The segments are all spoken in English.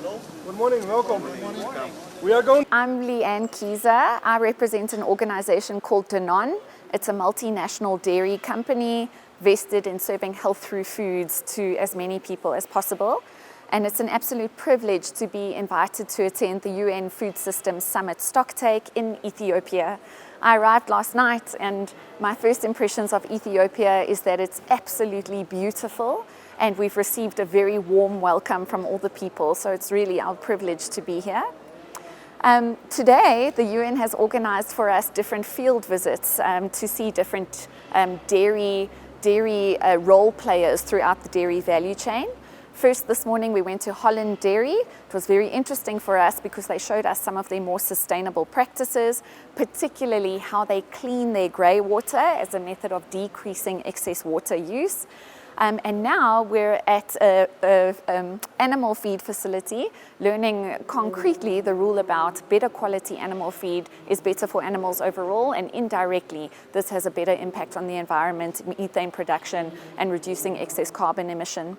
Good morning, welcome. We are going. I'm Leanne Kieser. I represent an organization called Danone. It's a multinational dairy company vested in serving health through foods to as many people as possible. And it's an absolute privilege to be invited to attend the UN Food Systems Summit Stocktake in Ethiopia. I arrived last night and my first impressions of Ethiopia is that it's absolutely beautiful and we've received a very warm welcome from all the people. So it's really our privilege to be here. Today, the UN has organized for us different field visits to see different dairy role players throughout the dairy value chain. First, this morning we went to Holland Dairy. It was very interesting for us because they showed us some of their more sustainable practices, particularly how they clean their grey water as a method of decreasing excess water use. And now we're at an animal feed facility, learning concretely the rule about better quality animal feed is better for animals overall, and indirectly this has a better impact on the environment, methane production, and reducing excess carbon emission.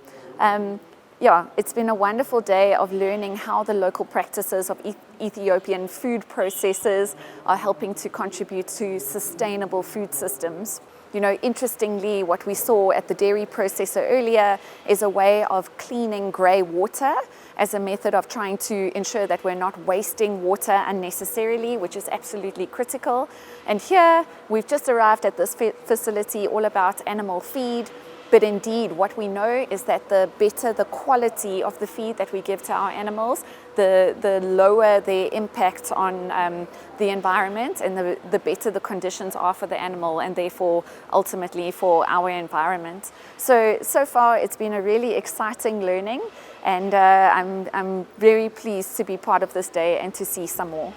It's been a wonderful day of learning how the local practices of Ethiopian food processors are helping to contribute to sustainable food systems. You know, interestingly, what we saw at the dairy processor earlier is a way of cleaning grey water as a method of trying to ensure that we're not wasting water unnecessarily, which is absolutely critical. And here, we've just arrived at this facility all about animal feed. But indeed, what we know is that the better the quality of the feed that we give to our animals, the lower their impact on the environment and the better the conditions are for the animal and therefore ultimately for our environment. So far it's been a really exciting learning and I'm very pleased to be part of this day and to see some more.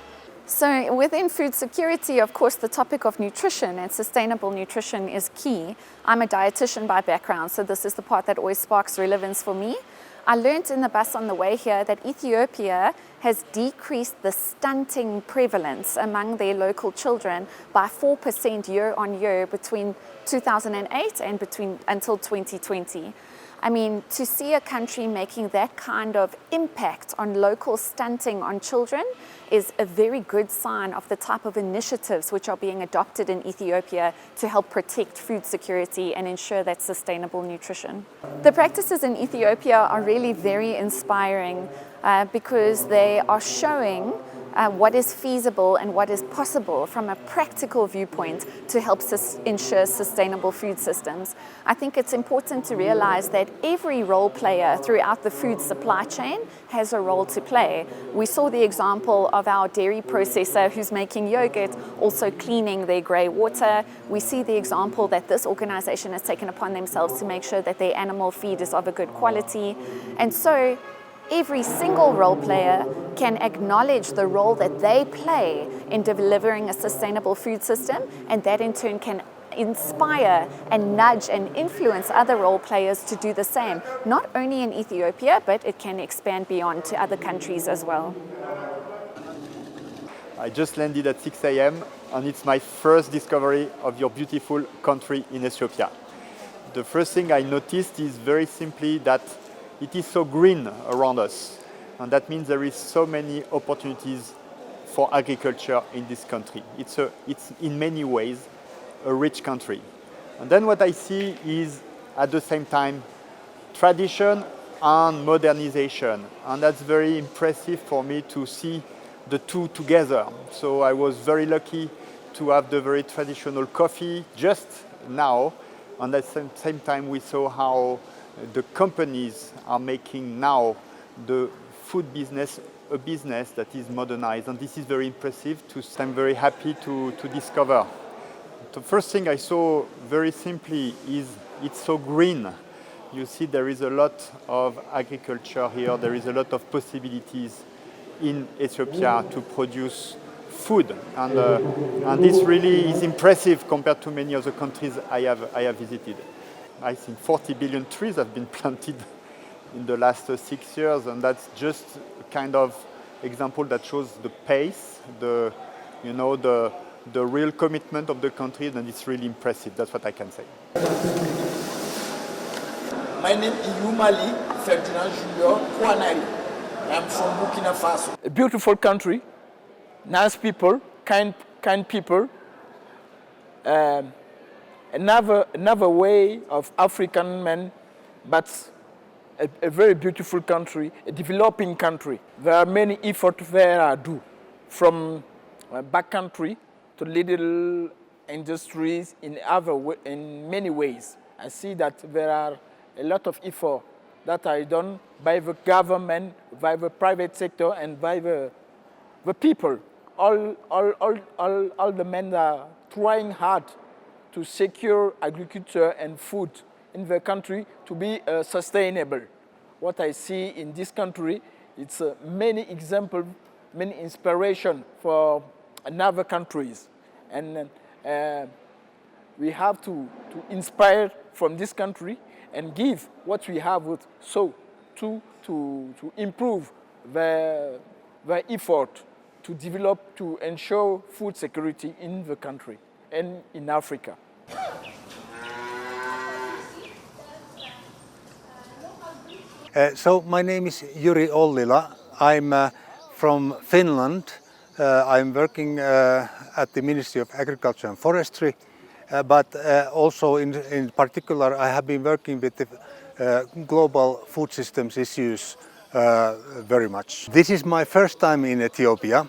So within food security, of course, the topic of nutrition and sustainable nutrition is key. I'm a dietitian by background, so this is the part that always sparks relevance for me. I learned in the bus on the way here that Ethiopia has decreased the stunting prevalence among their local children by 4% year on year between 2008 and until 2020. I mean, to see a country making that kind of impact on local stunting on children is a very good sign of the type of initiatives which are being adopted in Ethiopia to help protect food security and ensure that sustainable nutrition. The practices in Ethiopia are really very inspiring because they are showing what is feasible and what is possible from a practical viewpoint to help ensure sustainable food systems. I think it's important to realize that every role player throughout the food supply chain has a role to play. We saw the example of our dairy processor who's making yogurt, also cleaning their grey water. We see the example that this organization has taken upon themselves to make sure that their animal feed is of a good quality. And so every single role player can acknowledge the role that they play in delivering a sustainable food system, and that in turn can inspire and nudge and influence other role players to do the same, not only in Ethiopia, but it can expand beyond to other countries as well. I just landed at 6 a.m. and it's my first discovery of your beautiful country in Ethiopia. The first thing I noticed is very simply that it is so green around us, and that means there is so many opportunities for agriculture in this country. It's in many ways a rich country. And then what I see is at the same time tradition and modernization, and that's very impressive for me to see the two together. So I was very lucky to have the very traditional coffee just now, and at the same time we saw how the companies are making now the food business a business that is modernized, and this is very impressive. I'm very happy to discover. The first thing I saw very simply is it's so green. You see there is a lot of agriculture here, there is a lot of possibilities in Ethiopia to produce food, and this really is impressive compared to many other countries I have visited. I think 40 billion trees have been planted in the last 6 years, and that's just a kind of example that shows the pace, the real commitment of the country, and it's really impressive. That's what I can say. My name is Yumali Ferdinand Junior Kwanari. I'm from Burkina Faso. A beautiful country, nice people, kind people. Another way of African men, but a very beautiful country, a developing country. There are many efforts there I do, from back country to little industries in many ways. I see that there are a lot of effort that are done by the government, by the private sector, and by the people. All the men are trying hard to secure agriculture and food in the country to be sustainable. What I see in this country, it's many examples, many inspiration for other countries. And we have to inspire from this country and give what we have so to improve the effort to develop, to ensure food security in the country and in Africa. So my name is Juri Ollila. I'm from Finland. I'm working at the Ministry of Agriculture and Forestry, but also in particular I have been working with the global food systems issues very much. This is my first time in Ethiopia,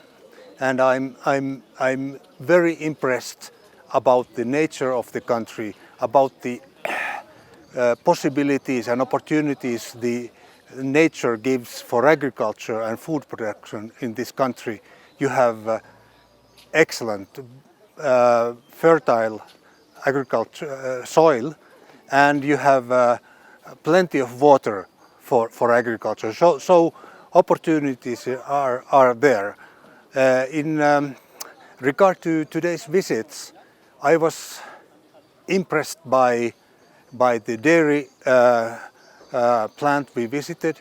and I'm very impressed about the nature of the country, about the possibilities and opportunities the nature gives for agriculture and food production in this country. You have excellent, fertile agriculture soil, and you have plenty of water for agriculture. So opportunities are there. In regard to today's visits, I was impressed by the dairy plant we visited,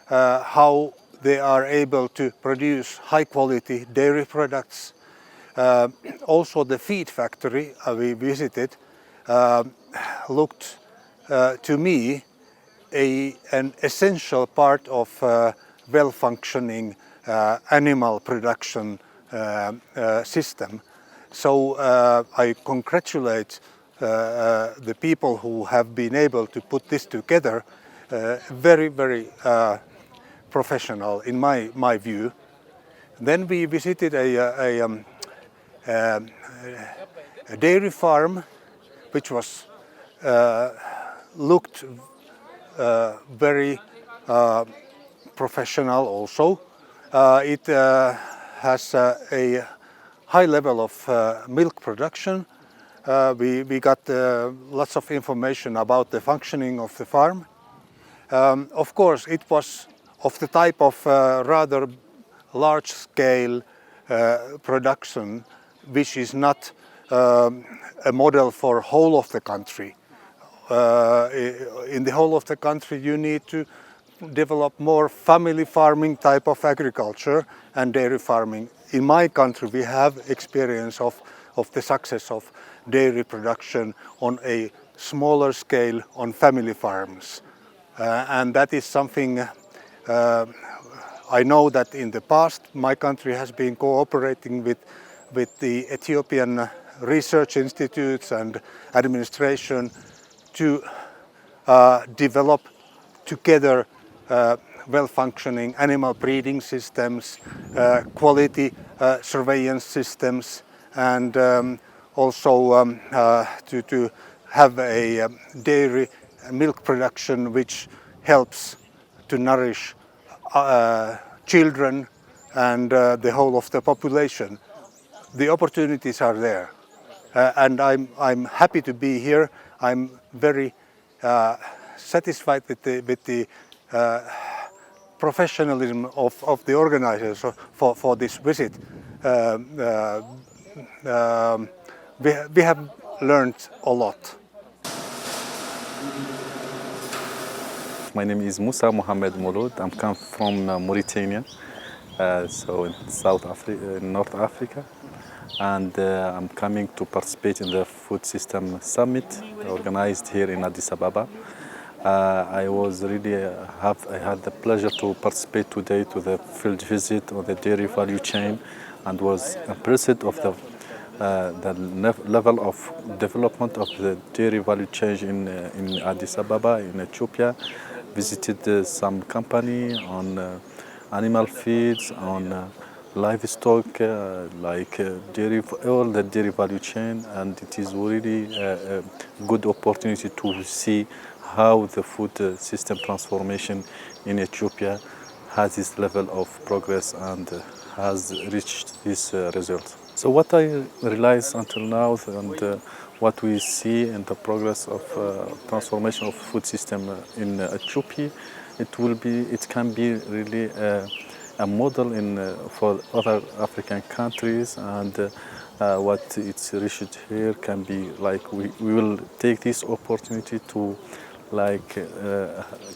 how they are able to produce high quality dairy products. Also the feed factory we visited looked to me an essential part of well-functioning animal production system. So I congratulate the people who have been able to put this together. Very professional in my view. Then we visited a dairy farm, which was looked very professional also. It has a high level of milk production. We got lots of information about the functioning of the farm. Of course, it was of the type of rather large-scale production, which is not a model for whole of the country. In the whole of the country, you need to develop more family farming type of agriculture and dairy farming. In my country, we have experience of the success of dairy production on a smaller scale on family farms. And that is something I know that in the past my country has been cooperating with the Ethiopian research institutes and administration to develop together well-functioning animal breeding systems, quality surveillance systems, and also to have a dairy milk production which helps to nourish children and the whole of the population. The opportunities are there, and I'm happy to be here. I'm very satisfied with the professionalism of the organizers for this visit. We have learned a lot. My name is Musa Mohamed Mouloud. I'm come from Mauritania, so in North Africa, and I'm coming to participate in the Food System Summit organized here in Addis Ababa. I was really I had the pleasure to participate today to the field visit on the dairy value chain, and was impressed of the level of development of the dairy value chain in Addis Ababa in Ethiopia. Visited some company on animal feeds, on livestock, dairy, all the dairy value chain, and it is really a good opportunity to see how the food system transformation in Ethiopia has this level of progress and has reached this result. So what I realized until now and what we see in the progress of transformation of food system in Ethiopia, it can be really a model for other African countries, and what it's reached here can be like we will take this opportunity to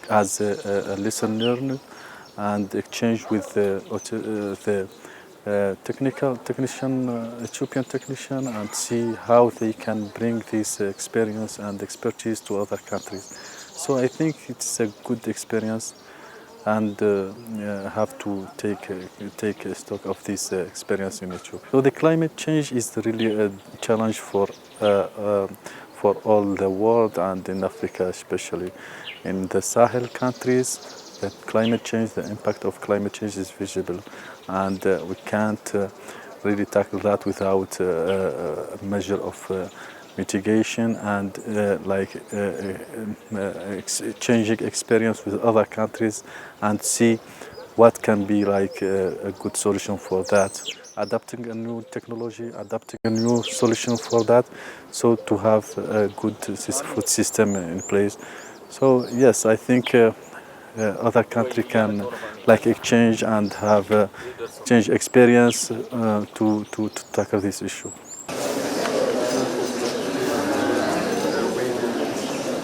as a lesson learned and exchange with the Ethiopian technician, and see how they can bring this experience and expertise to other countries. So I think it's a good experience, and have to take stock of this experience in Ethiopia. So the climate change is really a challenge for all the world, and in Africa especially. In the Sahel countries, the climate change, the impact of climate change is visible, and we can't really tackle that without a measure of mitigation and exchanging experience with other countries, and see what can be like a good solution for that. Adapting a new technology, adapting a new solution for that, so to have a good food system in place. So yes, I think other country can exchange and have change experience to tackle this issue.